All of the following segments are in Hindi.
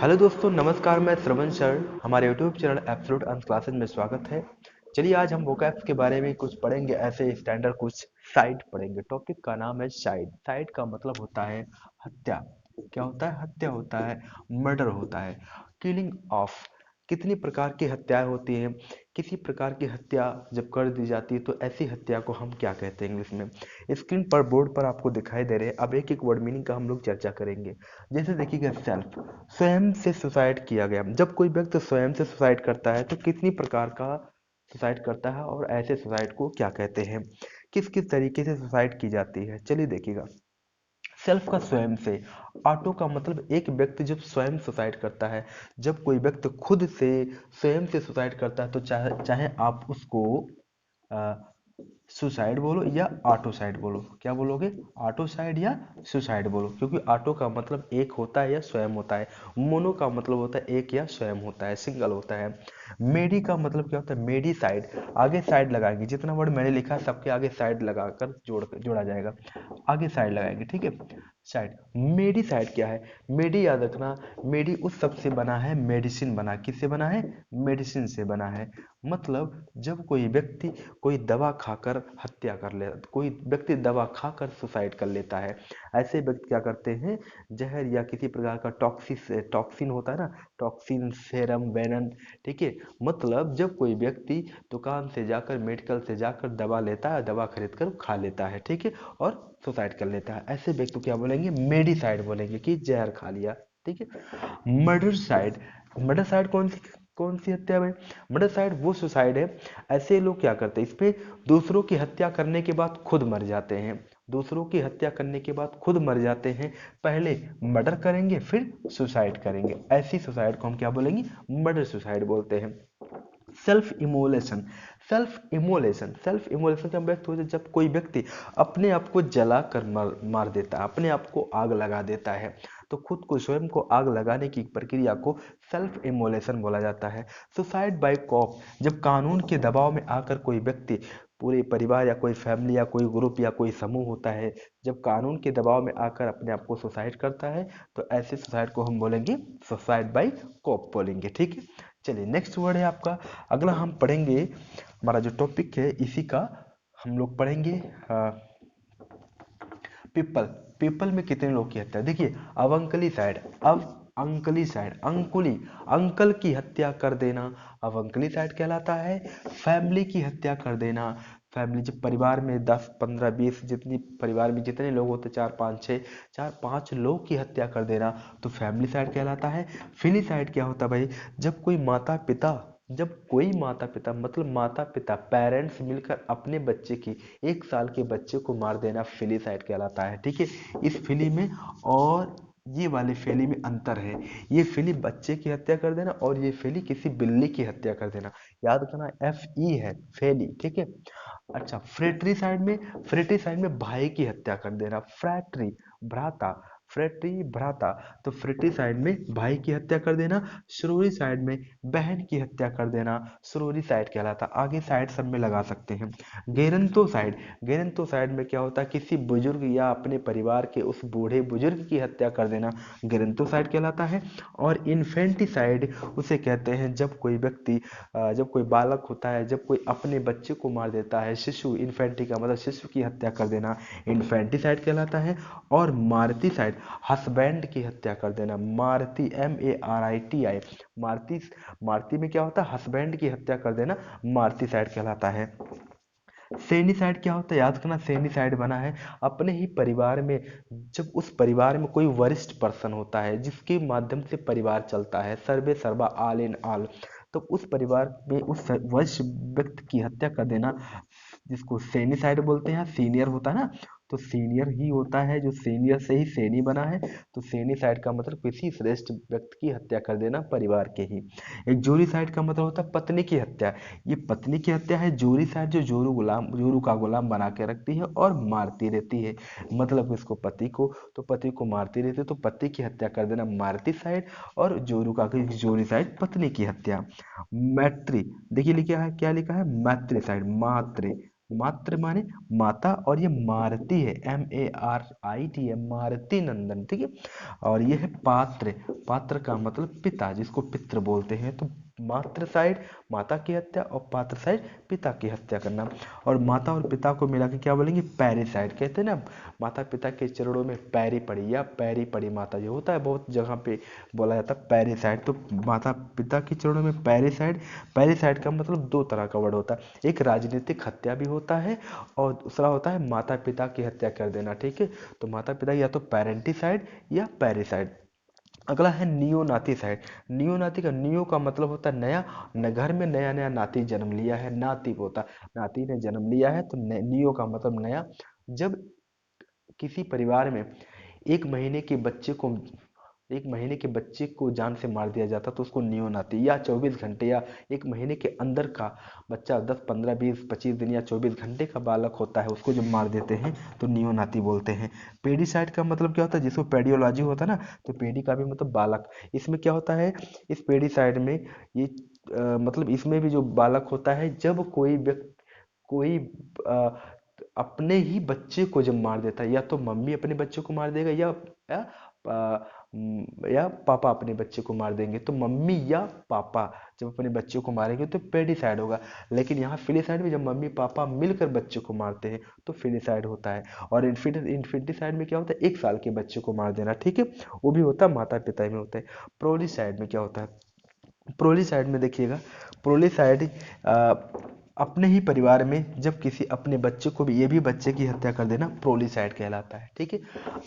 हेलो दोस्तों, नमस्कार। मैं श्रवण सर, हमारे यूट्यूब चैनल एब्सोल्यूट अंक क्लासेज में स्वागत है। चलिए आज हम वोकैब्स के बारे में कुछ पढ़ेंगे, ऐसे स्टैंडर्ड कुछ साइड पढ़ेंगे। टॉपिक का नाम है साइड। साइड का मतलब होता है हत्या। क्या होता है? हत्या होता है, मर्डर होता है, किलिंग ऑफ। कितनी प्रकार की हत्याएं होती हैं? किसी प्रकार की हत्या जब कर दी जाती है तो ऐसी हत्या को हम क्या कहते हैं इंग्लिश में? स्क्रीन पर बोर्ड पर आपको दिखाई दे रहे हैं। अब एक एक वर्ड मीनिंग का हम लोग चर्चा करेंगे। जैसे देखिएगा, सेल्फ, स्वयं से सुसाइड किया गया। जब कोई व्यक्ति स्वयं से सुसाइड करता है तो कितनी प्रकार का सुसाइड करता है और ऐसे सुसाइड को क्या कहते हैं? किस किस तरीके से सुसाइड की जाती है, चलिए देखिएगा। सेल्फ का स्वयं से। ऑटो का मतलब एक व्यक्ति जब स्वयं सुसाइड करता है, जब कोई व्यक्ति खुद से स्वयं से सुसाइड करता है तो चाहे चाहे आप उसको सुसाइड बोलो या ऑटोसाइड बोलो। क्या बोलोगे? ऑटोसाइड या सुसाइड बोलो, क्योंकि ऑटो का मतलब एक होता है या स्वयं होता है। मोनो का मतलब होता है एक या स्वयं होता है, सिंगल होता है। मेडी का मतलब क्या होता है? मेडिसाइड। आगे साइड लगाएंगे, जितना वर्ड मैंने लिखा है सबके आगे साइड लगाकर जोड़ा जाएगा। आगे साइड लगाएंगे, ठीक है। साइड। मेडिसाइड क्या है? मेडी याद रखना, मेडी उस सब से बना है, मेडिसिन बना। किससे बना है? मेडिसिन से बना है। मतलब जब कोई व्यक्ति कोई दवा खाकर हत्या कर ले, कोई व्यक्ति दवा खाकर सुसाइड कर लेता है, ऐसे व्यक्ति क्या करते हैं? जहर या किसी प्रकार का टॉक्सिन होता है ना, टॉक्सिन, सेरम, वेनन, ठीक है। मतलब जब कोई व्यक्ति दुकान से जाकर, मेडिकल से जाकर दवा लेता है, दवा खरीद कर खा लेता है, ठीक है, और सुसाइड कर लेता है, ऐसे व्यक्ति को क्या बोलेंगे? मेडिसाइड बोलेंगे, कि जहर खा लिया, ठीक है। Murder side. मर्डर साइड कौन सी हत्या है? मर्डर साइड वो सुसाइड है। ऐसे लोग क्या करते हैं, इस पे दूसरों की हत्या करने के बाद खुद मर जाते हैं। दूसरों की हत्या करने के बाद खुद मर जाते हैं। पहले मर्डर करेंगे फिर सुसाइड करेंगे, ऐसी सुसाइड को हम क्या बोलेंगे? मर्डर सुसाइड बोलते हैं। Self immolation. सेल्फ इमोलेशन का व्यक्त होता है जब कोई व्यक्ति अपने आप को जला कर मार देता है, अपने आप को आग लगा देता है, तो खुद को, स्वयं को आग लगाने की प्रक्रिया को सेल्फ इमोलेशन बोला जाता है। Suicide by cop. जब कानून के दबाव में आकर कोई व्यक्ति, पूरे परिवार या कोई फैमिली या कोई ग्रुप या कोई समूह होता है, जब कानून के दबाव में आकर अपने आप को सुसाइड करता है तो ऐसे सुसाइड को हम बोलेंगे सुसाइड बाय कॉप बोलेंगे, ठीक है। चलिए नेक्स्ट वर्ड है आपका। अगला हम पढ़ेंगे, हमारा जो टॉपिक है इसी का हम लोग पढ़ेंगे पीपल। पीपल में कितने लोग की हत्या? देखिए, अवंकली साइड, अब अंकली साइड, अंकुली, अंकल की हत्या कर देना अवंकली साइड कहलाता है। फैमिली की हत्या कर देना, फैमिली जब परिवार में 10 15 20, जितनी परिवार में जितने लोग होते, 4 5 6, 4 5 लोग की हत्या कर देना तो फैमिली साइड कहलाता है। फिलिसाइड क्या होता है भाई? जब कोई माता पिता, जब कोई माता पिता मतलब माता पिता, पेरेंट्स मिलकर अपने बच्चे की, 1 साल के बच्चे को मार देना फिलिसाइड कहलाता है, ठीक है। इस फिली में और ये वाले फेली में अंतर है। ये फेली बच्चे की हत्या कर देना और ये फेली किसी बिल्ली की हत्या कर देना। याद रखना, एफ ई है, फेली, ठीक है। अच्छा, फ्रेट्री साइड में भाई की हत्या कर देना, फ्रैट्री, भ्राता, फ्रेट्री भ्राता। तो फ्रेट्री साइड में भाई की हत्या कर देना, सुरोरी साइड में बहन की हत्या कर देना, सुरोरी साइड कहलाता। आगे साइड सब में लगा सकते हैं। गेरंतो साइड में क्या होता है? किसी बुजुर्ग या अपने परिवार के उस बूढ़े बुजुर्ग की हत्या कर देना, गेरंतो साइड कहलाता है। और इन्फेंटिसाइड उसे कहते हैं जब कोई व्यक्ति, जब कोई बालक होता है, जब कोई अपने बच्चे को मार देता है, शिशु, इन्फेंटी का मतलब शिशु की हत्या कर देना, इन्फेंटिसाइड कहलाता है। और मारती साइड, हस्बैंड की हत्या कर देना, मारती, MARITI, मारती, मारती में क्या होता है? हस्बैंड की हत्या कर देना, मारती साइड कहलाता है। सेनिसाइड क्या होता है? याद करना, सेनिसाइड बना है अपने ही परिवार में, जब उस परिवार में कोई वरिष्ठ पर्सन होता है जिसके माध्यम से परिवार चलता है, सर्वे सर्वा, ऑल इन ऑल, तो उस परिवार में उस वरिष्ठ व्यक्ति की हत्या कर देना, जिसको सेनिसाइड बोलते हैं। सीनियर होता है ना, तो सीनियर ही होता है, जो सीनियर से ही सेनी बना है, तो सेनिसाइड का मतलब किसी श्रेष्ठ व्यक्ति की हत्या कर देना परिवार के ही। एक जोरी साइड का मतलब होता है पत्नी की हत्या। ये पत्नी की हत्या है। जोरी साइड जो जोरू का गुलाम बना के रखती है और मारती रहती है, मतलब इसको पति को, तो पति को मारती रहती है, तो पति की हत्या कर देना मारती साइड। और जोरी साइड पत्नी की हत्या। मैत्री, देखिए लिखा है, क्या लिखा है? मैत्री साइड, मातृ, मातृ माने माता, और ये मारती है, MARIT है, मारती नंदन, ठीक है। और ये है पात्र, पात्र का मतलब पिता, जिसको पितृ बोलते हैं। तो मातृ साइड माता की हत्या, और पात्र साइड पिता की हत्या करना। और माता और पिता को मिला के क्या बोलेंगे, पैरिसाइड कहते हैं ना। माता पिता के चरणों में पैरी पड़ी या पैरी पड़ी माता, जो होता है बहुत जगह पे बोला जाता है पैरिसाइड। तो माता पिता के चरणों में पैरिसाइड। पैरिसाइड का मतलब दो तरह का वर्ड होता है, एक राजनीतिक हत्या भी होता है, और दूसरा होता है माता पिता की हत्या कर देना, ठीक है। तो माता पिता या तो पैरेंटिसाइड या पैरिसाइड। अगला है नियोनाथीसाइड। नियोनाथी का नियो का मतलब होता है नया, न घर में नया नया नाती जन्म लिया है, नाती होता है, नाती ने जन्म लिया है, तो नियो का मतलब नया। जब किसी परिवार में एक महीने के बच्चे को एक महीने के बच्चे को जान से मार दिया जाता तो उसको नियोनाती, या 24 घंटे या एक महीने के अंदर का बच्चा 10 15 20 25 दिन या 24 घंटे का बालक होता है, उसको जब मार देते हैं तो नियोनाती बोलते हैं। पेडिसाइड का मतलब क्या होता है, जिसको पेडियोलॉजी होता है ना, तो पेडी का भी मतलब बालक। इसमें क्या होता है, इस पेडिसाइड में ये मतलब इसमें भी जो बालक होता है, जब कोई व्यक्ति कोई अ, अपने ही बच्चे को जब मार देता है, या तो मम्मी अपने बच्चे को मार देगा, या या पापा अपने बच्चे को मार देंगे। तो मम्मी या पापा जब अपने बच्चे को मारेंगे तो पेडिसाइड होगा। लेकिन यहाँ फिलिसाइड में जब मम्मी पापा मिलकर बच्चे को मारते हैं तो फिलिसाइड होता है। और इन्फेंटिसाइड में क्या होता है, 1 साल के बच्चे को मार देना, ठीक है, वो भी होता है माता पिता में होता है। प्रोलिसाइड में क्या होता है, प्रोलिसाइड में देखिएगा, प्रोलिसाइड अपने ही परिवार में जब किसी अपने बच्चे को भी, ये भी बच्चे की हत्या कर देना, प्रोलिसाइड कहलाता है, ठीक है।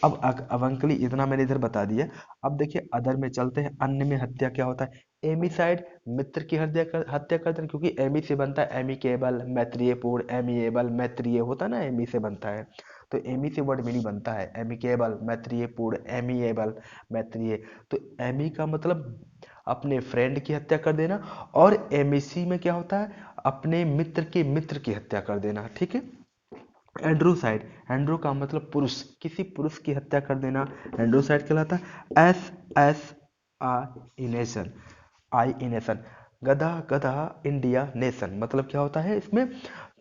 अब अंकली इतना मैंने इधर बता दिया। अब देखिए अदर में चलते हैं, अन्य में हत्या क्या होता है। एमिसाइड मित्र की हत्या करते हैं, क्योंकि एमी से बनता है एमिकेबल, मैत्रियपूर्ण, एमिएबल, मैत्रिय होता है ना, एमी से बनता है। तो एमी से वर्ड मीनिंग बनता है एमिकेबल, मैत्रियपूर्ण, एमिएबल, मैत्रिय। तो एमी का मतलब अपने फ्रेंड की हत्या कर देना, और एमएसी में क्या होता है, अपने मित्र के मित्र की हत्या कर देना, ठीक है। एंड्रोसाइड, एंड्रो का मतलब पुरुष, किसी पुरुष की हत्या कर देना एंड्रोसाइड कहलाता है। एस आई नेशन, गधा गधा इंडिया नेशन, मतलब क्या होता है इसमें,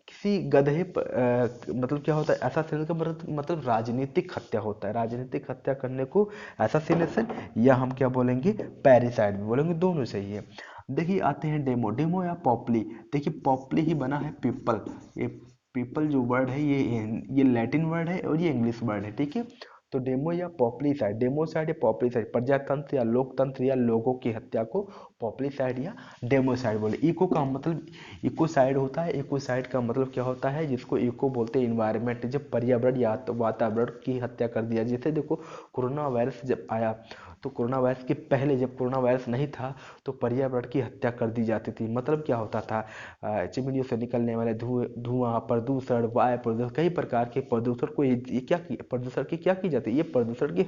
किसी मतलब क्या होता है, assassination का मतलब राजनीतिक हत्या होता है, राजनीतिक हत्या करने को assassination, या हम क्या बोलेंगे, पैरिसाइड भी बोलेंगे, दोनों सही है। देखिए आते हैं डेमो, डेमो या पॉपली। देखिए पॉपली ही बना है पीपल, ये पीपल जो वर्ड है ये लैटिन वर्ड है और ये इंग्लिश वर्ड है, ठीक है। तो डेमो या पॉपुलिसाइड, डेमोसाइड या पॉपुलिसाइड, प्रजातंत्र या लोकतंत्र या लोगों की हत्या को पॉपुलिसाइड या डेमोसाइड बोले। इको का मतलब, इकोसाइड होता है, इकोसाइड का मतलब क्या होता है, जिसको इको बोलते हैं इन्वायरमेंट, जब पर्यावरण या तो वातावरण की हत्या कर दिया। जैसे देखो कोरोना वायरस जब आया, तो कोरोना वायरस के पहले जब कोरोना वायरस नहीं था तो पर्यावरण की हत्या कर दी जाती थी। मतलब क्या होता था, चिमनियों से निकलने वाले धुआं, प्रदूषण, वायु प्रदूषण, कई प्रकार के प्रदूषण को ये क्या की प्रदूषण की क्या की जाती है, ये प्रदूषण की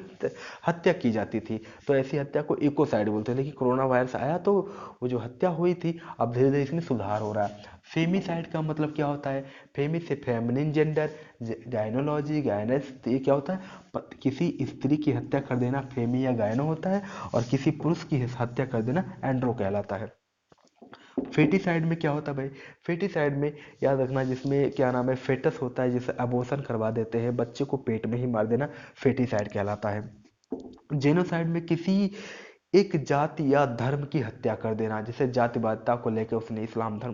हत्या की जाती थी। तो ऐसी हत्या को इकोसाइड बोलते हैं। लेकिन कोरोना वायरस आया तो वो जो हत्या हुई थी, अब धीरे धीरे इसमें सुधार हो रहा है। फेमिसाइड का मतलब क्या होता है, फेमी से फेमिनिन जेंडर, गायनोलॉजी, गायनस, ये क्या होता है, किसी स्त्री की हत्या कर देना फेमी या गायनो होता है, और किसी पुरुष की हत्या कर देना एंड्रो कहलाता है। फेटिसाइड में क्या होता है भाई, फेटिसाइड में याद रखना, जिसमें क्या नाम है, फेटस होता है, जिसे अबॉर्शन करवा देते हैं, बच्चे को पेट में ही मार देना, फेटिसाइड कहलाता है। जेनोसाइड में किसी एक जाति या धर्म की हत्या कर देना, जैसे जातिवादिता को लेकर उसने इस्लाम धर्म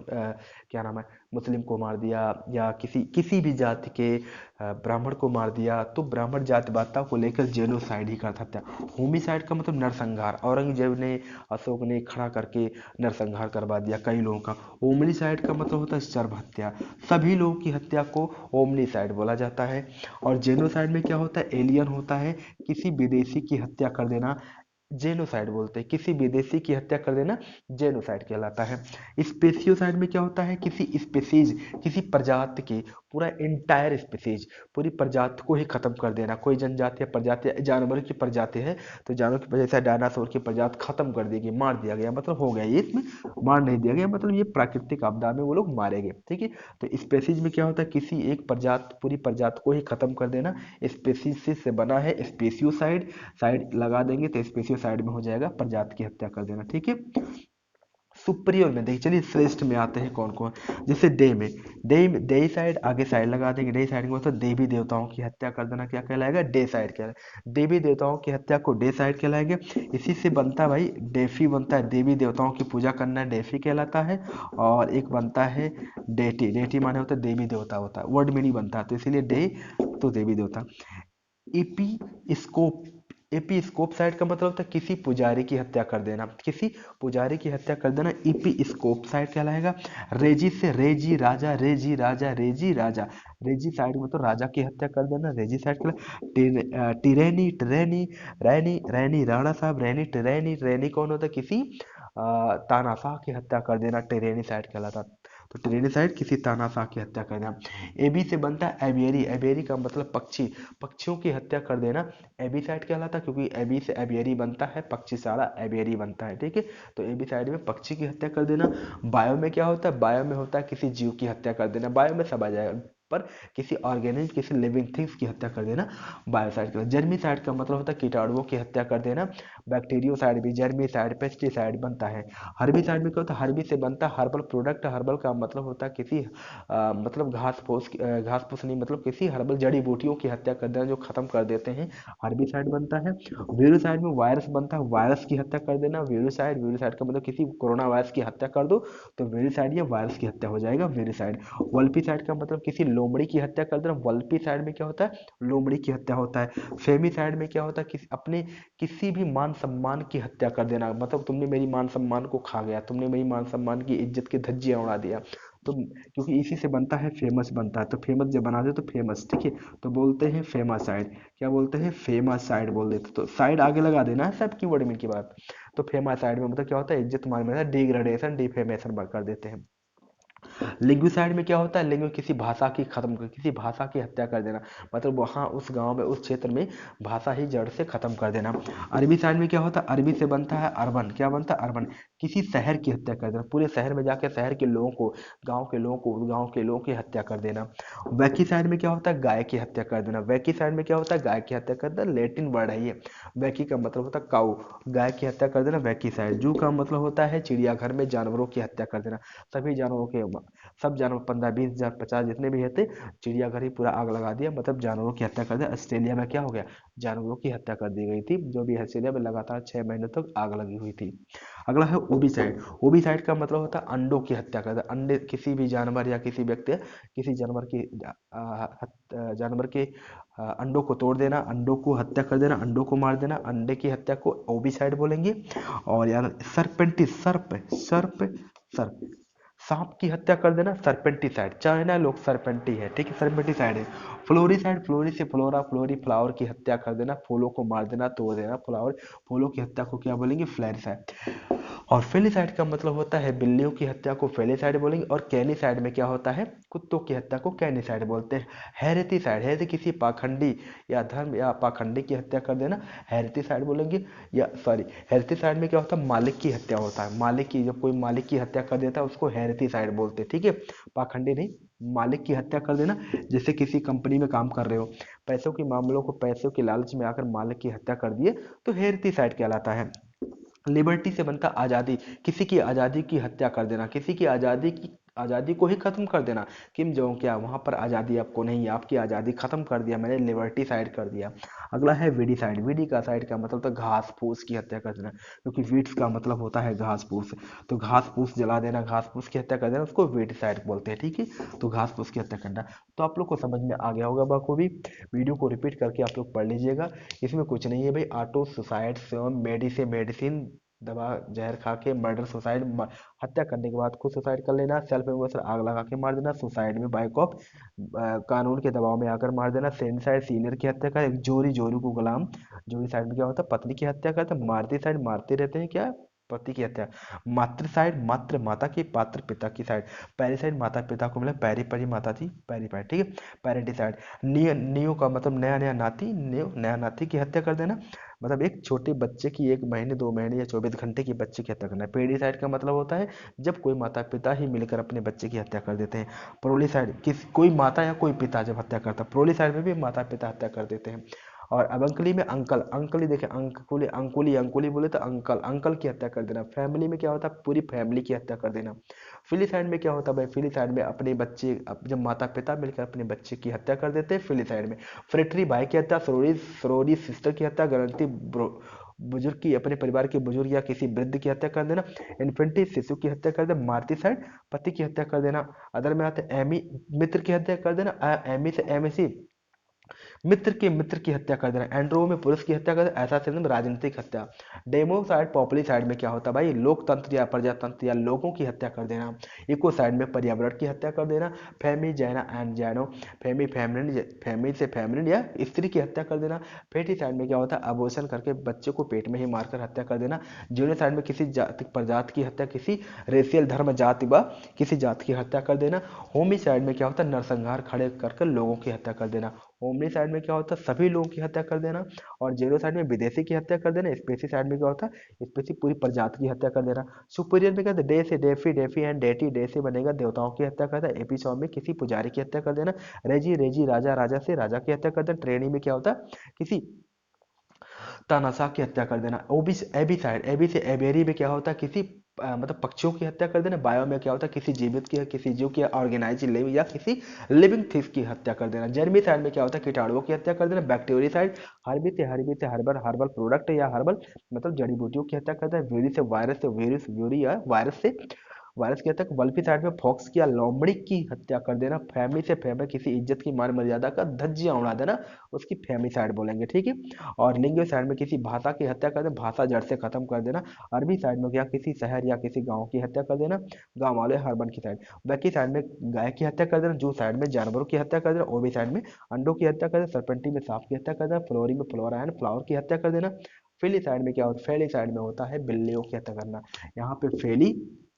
क्या नाम है, मुस्लिम को मार दिया, या किसी किसी भी जाति के ब्राह्मण को मार दिया, तो ब्राह्मण जातिवादिता को लेकर जेनोसाइड ही करता था। होमिसाइड का मतलब नरसंहार, औरंगजेब ने, अशोक ने खड़ा करके नरसंहार करवा दिया कई लोगों का। ओमनीसाइड का मतलब होता है सर्व हत्या, सभी लोगों की हत्या को ओमनीसाइड बोला जाता है। और जेनोसाइड में क्या होता है, एलियन होता है, किसी विदेशी की हत्या कर देना, जेनोसाइड बोलते हैं, किसी विदेशी की हत्या कर देना जेनोसाइड कहलाता है। स्पेसियोसाइड में क्या होता है, किसी स्पेसीज, किसी प्रजाति के, पूरा इंटायर स्पेसीज, पूरी प्रजाति को ही खत्म कर देना। कोई जनजाति या प्रजाति, जानवर की प्रजाति है तो जानवर की प्रजाति, जैसे डायनासोर की प्रजाति खत्म कर दी गई, मार दिया गया, मतलब हो गया ये, इसमें मार नहीं दिया गया, मतलब ये प्राकृतिक आपदा में वो लोग मारे गए, ठीक है। तो स्पेसीज में क्या होता है, किसी एक प्रजाति, पूरी प्रजाति को ही खत्म कर देना। स्पेसीज से बना है स्पेसियोसाइड, साइड लगा देंगे तो स्पेसियो साइड में हो जाएगा, प्रजाति की हत्या कर देना, ठीक है। सुपीरियर में देखिए, चलिए श्रेष्ठ में आते हैं कौन कौन। जैसे डे में, डे साइड आगे साइड लगा देंगे, डे साइड में मतलब देवी देवताओं की हत्या कर देना क्या कहलाएगा, डे साइड कहलाएगा। देवी देवताओं की हत्या को डे साइड कहलाएंगे। इसी से बनता है भाई डेफी बनता है, देवी देवताओं की पूजा करना डेफी कहलाता है। और एक बनता है डेटी, डेटी माने होता है देवी देवता होता है, वर्ड में नहीं बनता है, तो इसीलिए डे तो देवी देवता। एपीस्कोप, एपीस्कोप साइड का मतलब होता है किसी पुजारी की हत्या कर देना, किसी पुजारी की हत्या कर देना एपीस्कोप साइड कहलाएगा। रेजी से रेजी राजा, रेजी राजा, रेजी राजा, रेजी साइड में तो राजा की हत्या कर देना, रेजी साइड कहलाएगा। टिरैनी, टिरैनी, रैनी, रैनी राणा साहब, रैनी टिरैनी, रैनी कौन होता है, किसी तानाशाह की हत्या कर देना, टिरैनी साइड कहलाता। तो टिरैनी साइड किसी तानाशाह की हत्या कर देना। एबी से बनता है एवियरी, एवियरी का मतलब पक्षी, पक्षियों की हत्या कर देना एबी साइड कहलाता है, क्योंकि एबी से एवियरी बनता है, पक्षी सारा एवियरी बनता है, ठीक है। तो एबी साइड में पक्षी की हत्या कर देना। बायो में क्या होता है, बायो में होता है किसी जीव की हत्या कर देना, बायो में सब आ जाएगा, पर किसी ऑर्गेनिक किसी लिविंग थिंग्स की हत्या कर देना बायोसाइड का। जर्मीसाइड का मतलब होता है कीटाणुओं की हत्या कर देना, बैक्टीरियोसाइड भी जर्मीसाइड पेस्टिसाइड बनता है। हर्बिसाइड में क्या होता है, हर्बी से बनता है हर्बल प्रोडक्ट, हर्बल का मतलब होता है किसी मतलब घास फूस नहीं, मतलब किसी हर्बल जड़ी बूटियों की हत्या कर देना जो खत्म कर देते हैं, हर्बिसाइड बनता है। वीरुसाइड में वायरस बनता है, वायरस की हत्या कर देना वीरुसाइड, वीरुसाइड का मतलब किसी कोरोना वायरस की हत्या कर दो तो वीरुसाइड या वायरस की हत्या हो जाएगा वीरुसाइड। वल्पीसाइड का मतलब किसी लोमड़ी की हत्या कर देना, वल्पीसाइड में क्या होता है, लोमड़ी की हत्या होता है। फेमिसाइड में क्या होता है, किसी अपने किसी भी मान सम्मान की हत्या कर देना, मतलब तुमने मेरी मान सम्मान को खा गया, तुमने मेरी मान सम्मान की इज्जत की धज्जियां उड़ा दिया, तो क्योंकि इसी से बनता है फेमस बनता है, तो फेमस जब बना दे तो फेमस, ठीक है। तो बोलते हैं फेमासाइड, क्या बोलते हैं, फेमासाइड बोल देते, तो साइड आगे लगा देना है सब कीवर्ड में की बात। तो फेमासाइड में मतलब क्या होता है, इज्जत मान में डिग्रेडेशन डिफेमेशन कर देते हैं। लिंग्विसाइड में क्या होता है, लिंग्व किसी भाषा की खत्म कर, किसी भाषा की हत्या कर देना, मतलब वहाँ उस गांव में उस क्षेत्र में भाषा ही जड़ से खत्म कर देना। अरबी साइड में क्या होता है, अरबी से बनता है अर्बन, क्या बनता है अर्बन, किसी शहर की हत्या कर देना, पूरे शहर में जाकर शहर के लोगों को, गाँव के लोगों की हत्या कर देना। वैकी साइड में क्या होता है, गाय की हत्या कर देना, वैकी साइड में क्या होता है, गाय की हत्या कर देना, लेटिन वर्ड है ये। वैकी का मतलब होता है काऊ, गाय की हत्या कर देना वैकी साइड। जू का मतलब होता है चिड़ियाघर में जानवरों की हत्या कर देना, सभी जानवरों के, सब जानवर 15 20 50 जितने भी थे, चिड़ियाघर ही पूरा आग लगा दिया, मतलब जानवरों की हत्या कर दिया। ऑस्ट्रेलिया में क्या हो गया, जानवरों की हत्या कर दी गई थी, जो भी ऑस्ट्रेलिया में लगातार 6 महीने तक आग लगी हुई थी। अगला है ओबीसाइड, ओबीसाइड का मतलब होता है अंडों की हत्या कर देना, अंडे किसी भी जानवर या किसी व्यक्ति किसी जानवर की जानवर के अंडों को तोड़ देना, अंडों को हत्या कर देना, अंडों को मार देना, अंडे की हत्या को ओबीसाइड बोलेंगे। और यार सर्पेंटिस, सर्प सर्प सर्प, सांप की हत्या कर देना सर्पेंटिसाइड, चाइना लोग सर्पेंटी है, ठीक है, सर्पेंटिसाइड है। फ्लोरिसाइड, फ्लोरी से फ्लोरा, फ्लोरी फ्लावर की हत्या कर देना, फूलों को मार देना तोड़ देना, फ्लावर फूलों की हत्या को क्या बोलेंगे, फ्लैरिसाइड। और फेलिसाइड का मतलब होता है बिल्लियों की हत्या को फेलिसाइड बोलेंगे। और कैनिसाइड में क्या होता है, कुत्तों की हत्या को कैनिसाइड बोलते हैं। हेरेटिसाइड, हेरेटी किसी पाखंडी या धर्म या पाखंडी की हत्या कर देना, हेरेटिसाइड बोलेंगे। या सॉरी, हेरेटिसाइड में क्या होता है, मालिक की हत्या होता है, मालिक की, जब कोई मालिक की हत्या कर देता है उसको हेरेटिसाइड बोलते हैं, ठीक है, पाखंडी नहीं, मालिक की हत्या कर देना। जैसे किसी कंपनी में काम कर रहे हो, पैसों के मामलों को पैसों के लालच में आकर मालिक की हत्या कर दिए तो हेरेटिसाइड कहलाता है। लिबर्टी से बनता आज़ादी, किसी की आज़ादी की हत्या कर देना, किसी की आज़ादी को ही खत्म कर देना। किम जोंग क्या, वहां पर आज़ादी आपको नहीं, आपकी आज़ादी खत्म कर दिया मैंने, लिबर्टी साइड कर दिया। अगला है वीडी साइड, वीडी का साइड का मतलब तो घास फूस की हत्या कर देना, क्योंकि वीड्स का मतलब होता है घास फूस, तो घास फूस जला देना, घास फूस की हत्या कर देना, उसको वीडी साइड बोलते हैं, ठीक है। तो घास फूस की हत्या करना। तो आप लोग को समझ में आ गया होगा बखूबी, वीडियो को रिपीट करके आप लोग पढ़ लीजिएगा। इसमें कुछ नहीं है भाई, ऑटो सुसाइड से मेडिसिन दवा जहर खा के मर्डर सुसाइड, हत्या करने के बाद खुद सुसाइड कर लेना, सेल्फ इमोशन आग लगा के मार देना, सुसाइड में बाइक ऑफ कानून के दबाव में आकर मार देना, सेनिसाइड सीनियर की हत्या कर, एक जोरी जोरू को गुलाम, जोरी साइड में क्या होता है, पत्नी की हत्या करते हैं, मारती साइड मारते रहते हैं क्या, पति की हत्या। मातृ साइड, मातृ माता की, पात्र पिता की साइड। पैरीसाइड माता पिता को मिला, पैरी परी माता थी, पैरी पैर, ठीक है। पैरेंटिसाइड, नियो का मतलब नया नया नाती, नियो नया नाती की हत्या कर देना, मतलब एक छोटे बच्चे की, 1 महीने 2 महीने या 24 घंटे की बच्चे की हत्या करना है। पेडिसाइड का मतलब होता है जब कोई माता पिता ही मिलकर अपने बच्चे की हत्या कर देते हैं। प्रोलिसाइड, किस कोई माता या कोई पिता जब हत्या करता है, प्रोलिसाइड में भी माता पिता हत्या कर देते हैं। और अवंकली में अंकल, अंकली देखे अंकुली अंकुली अंकुली बोले तो अंकल, अंकल की हत्या कर देना। फैमिली में क्या होता है, पूरी फैमिली की हत्या कर देना। फिलिसाइड में क्या होता है भाई, फिलिसाइड में अपने बच्चे जब माता पिता मिलकर अपने बच्चे की हत्या कर देते हैं फिलिसाइड में। फ्रेटरी भाई की हत्या, सरोरी सरोरी सिस्टर की हत्या, गारंटी बुजुर्ग की, अपने परिवार के बुजुर्ग या किसी वृद्ध की हत्या कर देना। इन्फेंटी शिशु की हत्या कर देना। मार्टिसाइड पति की हत्या कर देना। अदर में आते हैं एमी, मित्र की हत्या कर देना। एमी से एमएसी, मित्र की हत्या कर देना। एंड्रो में पुरुष की हत्या कर देना। ऐसा सिंधु में राजनीतिक हत्या। डेमोसाइड पॉपुलिसाइड में क्या होता है भाई, लोकतंत्र या प्रजातंत्र या लोगों की हत्या कर देना। इकोसाइड में पर्यावरण की हत्या कर देना। फेमी जैना एंड जैनो, फेमी फैमिली, फेमी से फैमिली या स्त्री की हत्या कर देना। फेटिसाइड में क्या होता है, अबोर्शन करके बच्चे को पेट में ही मारकर हत्या कर देना। जीनोसाइड में किसी जाति प्रजाति की हत्या, किसी रेशियल धर्म जाति व किसी जाति की हत्या कर देना। होमिसाइड में क्या होता है, नरसंहार खड़े कर लोगों की हत्या कर देना। होमनी में क्या होता है, सभी लोगों की हत्या कर देना। और जेनोसाइड में विदेशी की हत्या कर देना। स्पेसिसाइड में क्या होता है, स्पेसी पूरी प्रजाति की हत्या कर देना। सुपीरियर में क्या होता है, डे से DeFi, DeFi and deity, day से बनेगा देवताओं की हत्या कर देना। एपिसोड में किसी पुजारी की हत्या कर देना। रेजी रेजी राजा, राजा से राजा की हत्या कर देना। ट्रेनी में क्या होता है, किसी तानाशाह की हत्या कर देना। ओबी एबी साइड, एबी से एबेरी में क्या होता है, किसी मतलब पक्षियों की हत्या कर देना। बायो में क्या होता है, किसी जीवित की, किसी जीव की, ऑर्गेनाइज लिव या किसी लिविंग थिंग्स की हत्या कर देना। जर्मी साइड में क्या होता है, कीटाणुओं की हत्या कर देना। बैक्टीरिया साइड, हर्बी से हर्बल, हर्बल प्रोडक्ट या हर्बल मतलब जड़ी बूटियों की हत्या कर देना। व्यूरी से वायरस, से व्यूरिस व्यूरी या वायरस से वायरस की हत्या। वल्फी साइड में फॉक्स की या लोमड़ी की हत्या कर देना। फैमिली से फैमिली, किसी इज्जत की मान मर्यादा का धज्जियां उड़ा देना, उसकी फैमिली साइड बोलेंगे, ठीक है। और लिंग साइड में किसी भाषा की हत्या कर देना, भाषा जड़ से खत्म कर देना। अरबी साइड में क्या, किसी शहर या किसी गांव की हत्या कर देना, गांव वाले हर्बन की साइड। बैकी साइड में गाय की हत्या कर देना। जू साइड में जानवरों की हत्या कर देना। ओबी साइड में अंडों की हत्या कर देना। सरपेंटी में सांप की हत्या कर देना। फ्लोरी में फ्लोरा एंड फ्लावर की हत्या कर देना। फेली साइड में क्या होता है, फेली साइड में होता है बिल्लियों की हत्या करना। यहाँ पे फेली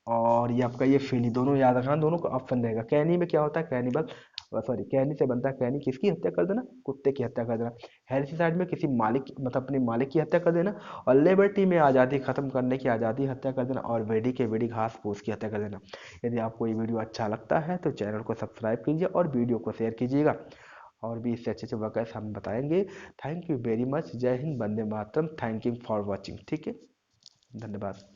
और ये आपका ये फेली दोनों याद रखना, दोनों का ऑप्शन रहेगा। कैनी में क्या होता है, कैनिबल, सॉरी कैनी से बनता है कैनी, किसकी हत्या कर देना, कुत्ते की हत्या कर देना। हेरेसी साइड में किसी मालिक मतलब अपने मालिक की हत्या कर देना। और लिबर्टी में आज़ादी खत्म करने की, आज़ादी हत्या कर देना। और वेडी के वेडी घास फूस की हत्या कर देना। यदि आपको ये वीडियो अच्छा लगता है तो चैनल को सब्सक्राइब कीजिए और वीडियो को शेयर कीजिएगा। और भी इससे अच्छे अच्छे वर्कर्स हम बताएंगे। Thank you very much. जय Hind, Vande Mataram. Thank you for watching, ठीक है, धन्यवाद।